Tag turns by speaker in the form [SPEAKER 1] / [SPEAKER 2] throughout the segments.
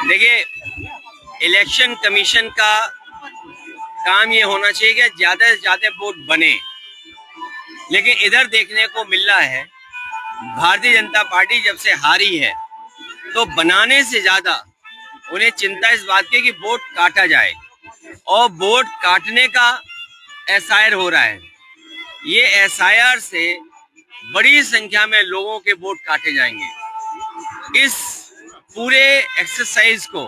[SPEAKER 1] देखिए, election commission का काम ये होना चाहिए कि ज्यादा से ज्यादा वोट बने, लेकिन इधर देखने को मिल रहा है भारतीय जनता पार्टी जब से हारी है तो बनाने से ज्यादा उन्हें चिंता इस बात की कि वोट काटा जाए, और वोट काटने का एसआईआर हो रहा है। ये एसआईआर से बड़ी संख्या में लोगों के वोट काटे जाएंगे। इस पूरे एक्सरसाइज को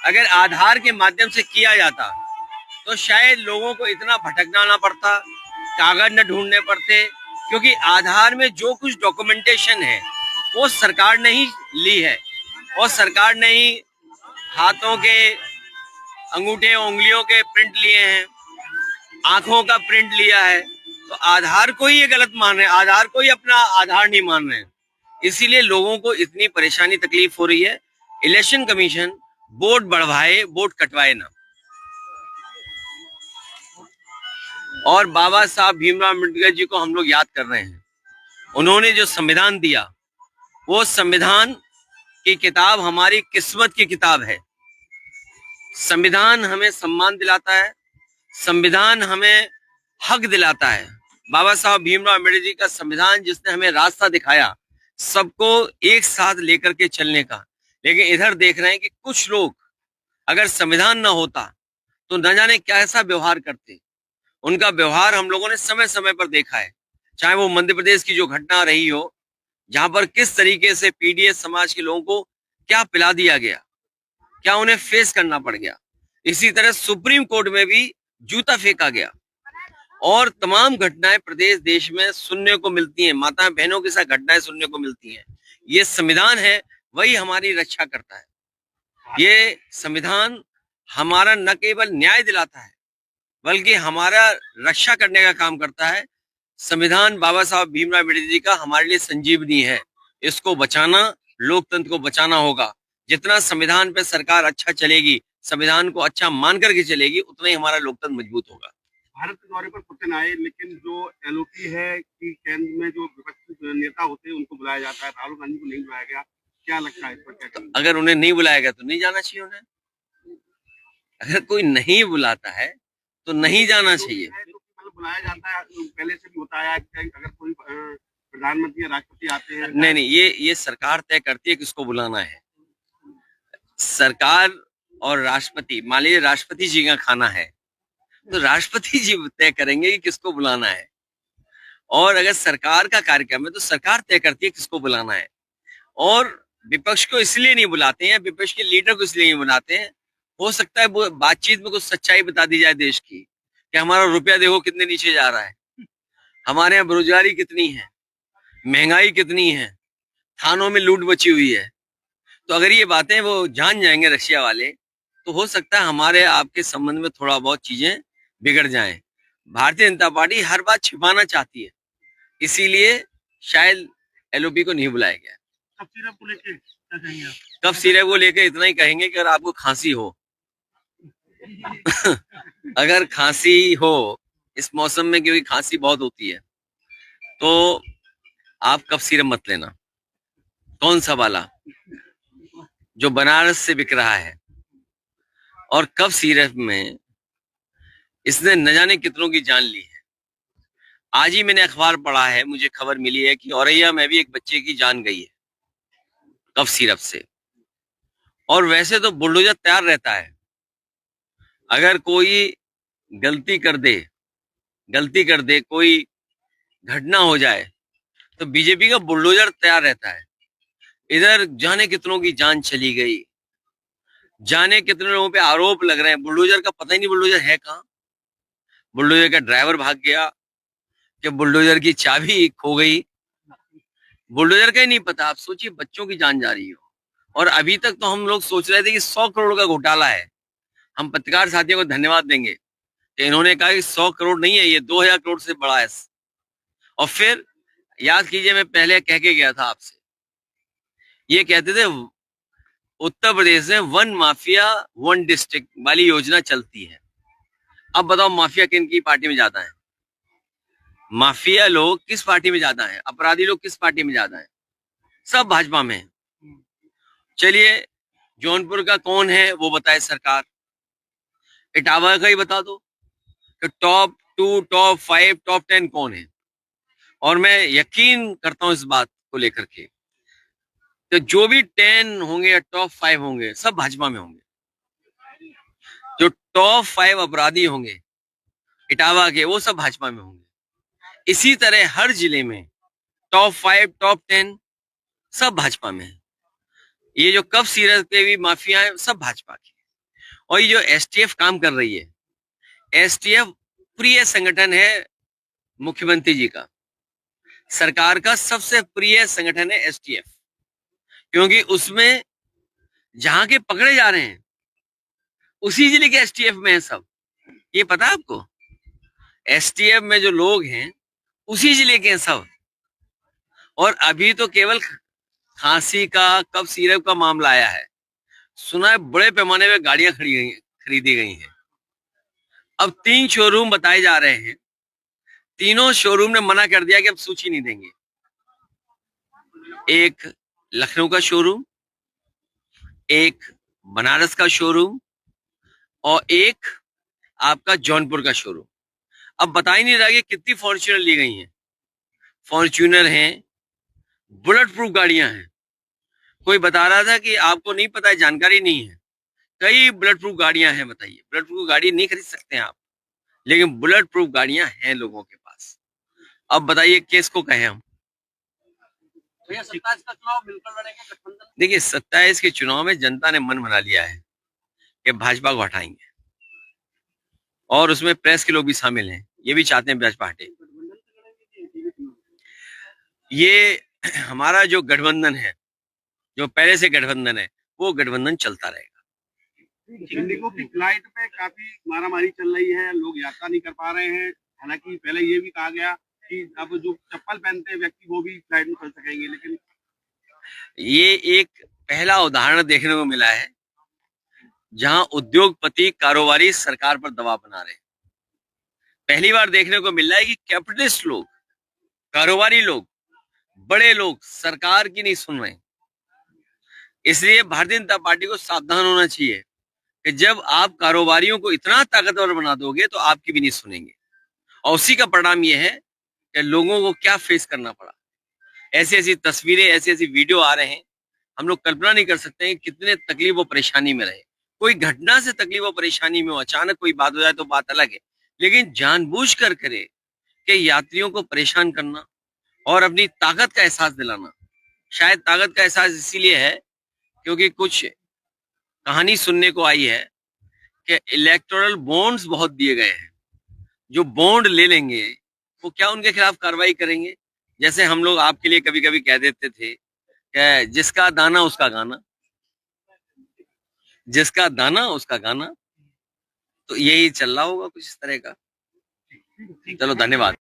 [SPEAKER 1] अगर आधार के माध्यम से किया जाता तो शायद लोगों को इतना भटकना ना पड़ता, कागज न ढूंढने पड़ते, क्योंकि आधार में जो कुछ डॉक्यूमेंटेशन है वो सरकार ने ही ली है, और सरकार ने ही हाथों के अंगूठे उंगलियों के प्रिंट लिए हैं, आंखों का प्रिंट लिया है। तो आधार को ही ये गलत मान रहे हैं, आधार को ही अपना आधार नहीं मान रहे हैं, इसीलिए लोगों को इतनी परेशानी तकलीफ हो रही है। इलेक्शन कमीशन वोट बढ़वाए, वोट कटवाए ना। और बाबा साहब भीमराव अम्बेडकर जी को हम लोग याद कर रहे हैं। उन्होंने जो संविधान दिया, वो संविधान की किताब हमारी किस्मत की किताब है। संविधान हमें सम्मान दिलाता है, संविधान हमें हक दिलाता है। बाबा साहब भीमराव अम्बेडकर जी का संविधान जिसने हमें रास्ता दिखाया सबको एक साथ लेकर के चलने का। लेकिन इधर देख रहे हैं कि कुछ लोग अगर संविधान ना होता तो न जाने कैसा व्यवहार करते। उनका व्यवहार हम लोगों ने समय समय पर देखा है, चाहे वो मध्य प्रदेश की जो घटना रही हो, जहां पर किस तरीके से पीडीएस समाज के लोगों को क्या पिला दिया गया, क्या उन्हें फेस करना पड़ गया। इसी तरह सुप्रीम कोर्ट में भी जूता फेंका गया, और तमाम घटनाएं प्रदेश देश में सुनने को मिलती हैं, माता बहनों के साथ घटनाएं सुनने को मिलती हैं। ये संविधान है, वही हमारी रक्षा करता है। ये संविधान हमारा न केवल न्याय दिलाता है बल्कि हमारा रक्षा करने का काम करता है। संविधान बाबा साहब भीमराव अम्बेडकर जी का हमारे लिए संजीवनी है। इसको बचाना, लोकतंत्र को बचाना होगा। जितना संविधान पे सरकार अच्छा चलेगी, संविधान को अच्छा मान करके चलेगी, उतना ही हमारा लोकतंत्र मजबूत होगा।
[SPEAKER 2] भारत के दौरे पर पुतिन आए, लेकिन जो एलओपी है कि केंद्र में जो विपक्षी नेता होते हैं उनको बुलाया जाता है, राहुल गांधी को नहीं बुलाया गया, क्या लगता है इस पर क्या?
[SPEAKER 1] अगर उन्हें नहीं बुलाया गया तो नहीं जाना चाहिए उन्हें। अगर कोई नहीं बुलाता है तो नहीं जाना चाहिए।
[SPEAKER 2] मतलब बुलाया जाता है, पहले से भी होता है, अगर कोई प्रधानमंत्री या राष्ट्रपति आते हैं।
[SPEAKER 1] नहीं, ये सरकार तय करती है किसको बुलाना है। सरकार और राष्ट्रपति, मान लीजिए राष्ट्रपति जी का खाना है तो राष्ट्रपति जी तय करेंगे कि किसको बुलाना है, और अगर सरकार का कार्यक्रम है तो सरकार तय करती है किसको बुलाना है। और विपक्ष को इसलिए नहीं बुलाते हैं, विपक्ष के लीडर को इसलिए नहीं बुलाते हैं, हो सकता है वो बातचीत में कुछ सच्चाई बता दी जाए देश की, कि हमारा रुपया देखो कितने नीचे जा रहा है, हमारे यहाँ बेरोजगारी कितनी है, महंगाई कितनी है, थानों में लूट मची हुई है। तो अगर ये बातें वो जान जाएंगे रशिया वाले, तो हो सकता है हमारे आपके संबंध में थोड़ा बहुत चीजें बिगड़ जाएं। भारतीय जनता पार्टी हर बात छिपाना चाहती है, इसीलिए शायद एलओपी को नहीं बुलाया गया। कफ सिरप को लेकर इतना ही कहेंगे कि अगर आपको खांसी हो अगर खांसी हो इस मौसम में, क्योंकि खांसी बहुत होती है, तो आप कफ सिरप मत लेना। कौन सा वाला जो बनारस से बिक रहा है, और कफ सिरप में इसने न जाने कितनों की जान ली है। आज ही मैंने अखबार पढ़ा है, मुझे खबर मिली है कि औरैया में भी एक बच्चे की जान गई है कफ सिरप से। और वैसे तो बुलडोजर तैयार रहता है, अगर कोई गलती कर दे, कोई घटना हो जाए तो बीजेपी का बुलडोजर तैयार रहता है। इधर जाने कितनों की जान चली गई, जाने कितने लोगों पे आरोप लग रहे हैं। बुलडोजर का पता ही नहीं बुलडोजर है कहाँ, बुलडोजर का ड्राइवर भाग गया, कि बुलडोजर की चाबी खो गई, बुलडोजर का ही नहीं पता। आप सोचिए बच्चों की जान जा रही हो, और अभी तक तो हम लोग सोच रहे थे कि 100 करोड़ का घोटाला है। हम पत्रकार साथियों को धन्यवाद देंगे कि इन्होंने कहा कि 100 करोड़ नहीं है, ये 2000 करोड़ से बड़ा है। और फिर याद कीजिए, मैं पहले कह के गया था आपसे, ये कहते थे उत्तर प्रदेश में 1 माफिया 1 डिस्ट्रिक्ट वाली योजना चलती है। अब बताओ माफिया किन की पार्टी में जाता है, माफिया लोग किस पार्टी में ज्यादा है, अपराधी लोग किस पार्टी में ज्यादा है? सब भाजपा में। चलिए, जौनपुर का कौन है वो बताए सरकार, इटावा का ही बता दो कि टॉप 2, टॉप 5, टॉप 10 कौन है। और मैं यकीन करता हूं इस बात को लेकर के, तो जो भी 10 होंगे या टॉप 5 होंगे सब भाजपा में होंगे। जो टॉप 5 अपराधी होंगे इटावा के, वो सब भाजपा में होंगे। इसी तरह हर जिले में टॉप 5, टॉप 10 सब भाजपा में है। ये जो कफ सीरत के भी माफिया है सब भाजपा की। और ये जो एसटीएफ काम कर रही है, एसटीएफ प्रिय संगठन है मुख्यमंत्री जी का, सरकार का सबसे प्रिय संगठन है एसटीएफ, क्योंकि उसमें जहां के पकड़े जा रहे हैं उसी जिले के एसटीएफ में है सब। ये पता है आपको? एसटीएफ में जो लोग हैं उसी जिले के हैं सब। और अभी तो केवल खांसी का, कफ सिरप का मामला आया है, सुना है बड़े पैमाने पे गाड़ियां खरीदी गई हैं। अब 3 शोरूम बताए जा रहे हैं, तीनों शोरूम ने मना कर दिया कि अब सूची नहीं देंगे। एक लखनऊ का शोरूम, एक बनारस का शोरूम और एक आपका जौनपुर का शोरूम। अब बता ही नहीं रहा कि कितनी फॉर्च्यूनर ली गई हैं। फॉर्च्यूनर हैं, बुलेट प्रूफ गाड़ियां हैं। कोई बता रहा था कि आपको नहीं पता है, जानकारी नहीं है, कई बुलेट प्रूफ गाड़ियां हैं। बताइए, बुलेट प्रूफ गाड़ी नहीं खरीद सकते हैं आप, लेकिन बुलेट प्रूफ गाड़ियां हैं लोगों के पास। अब बताइए केस को कहें हम। 27 का चुनाव मिलकर लड़ेंगे गठबंधन। देखिए, 27 के चुनाव में जनता ने मन बना लिया है कि भाजपा को हटाएंगे, और उसमें प्रेस के लोग भी शामिल हैं, ये भी चाहते हैं भाजपा हटे। ये हमारा जो गठबंधन है, जो पहले से गठबंधन है, वो गठबंधन चलता रहेगा।
[SPEAKER 2] इंडिगो की फ्लाइट पे काफी मारामारी चल रही है, लोग यात्रा नहीं कर पा रहे हैं। हालांकि पहले ये भी कहा गया कि अब जो चप्पल पहनते हैं व्यक्ति वो भी फ्लाइट में चल सकेंगे, लेकिन
[SPEAKER 1] ये एक पहला उदाहरण देखने को मिला है जहां उद्योगपति, कारोबारी सरकार पर दबाव बना रहे हैं। पहली बार देखने को मिल रहा है कि कैपिटलिस्ट लोग, कारोबारी लोग, बड़े लोग सरकार की नहीं सुन रहे। इसलिए भारतीय जनता पार्टी को सावधान होना चाहिए कि जब आप कारोबारियों को इतना ताकतवर बना दोगे तो आपकी भी नहीं सुनेंगे। और उसी का परिणाम यह है कि लोगों को क्या फेस करना पड़ा। ऐसी ऐसी तस्वीरें, ऐसी ऐसी वीडियो आ रहे हैं, हम लोग कल्पना नहीं कर सकते हैं कितने तकलीफ और परेशानी में रहे। कोई घटना से तकलीफ और परेशानी में हो, अचानक कोई बात हो जाए तो बात अलग है, लेकिन जानबूझ कर करे कि यात्रियों को परेशान करना और अपनी ताकत का एहसास दिलाना। शायद ताकत का एहसास इसीलिए है क्योंकि कुछ कहानी सुनने को आई है कि इलेक्टोरल बॉन्ड्स बहुत दिए गए हैं। जो बॉन्ड ले लेंगे वो क्या उनके खिलाफ कार्रवाई करेंगे? जैसे हम लोग आपके लिए कभी कभी कह देते थे कि जिसका दाना उसका गाना, जिसका दाना उसका गाना। तो यही चल रहा होगा कुछ इस तरह का। चलो, धन्यवाद।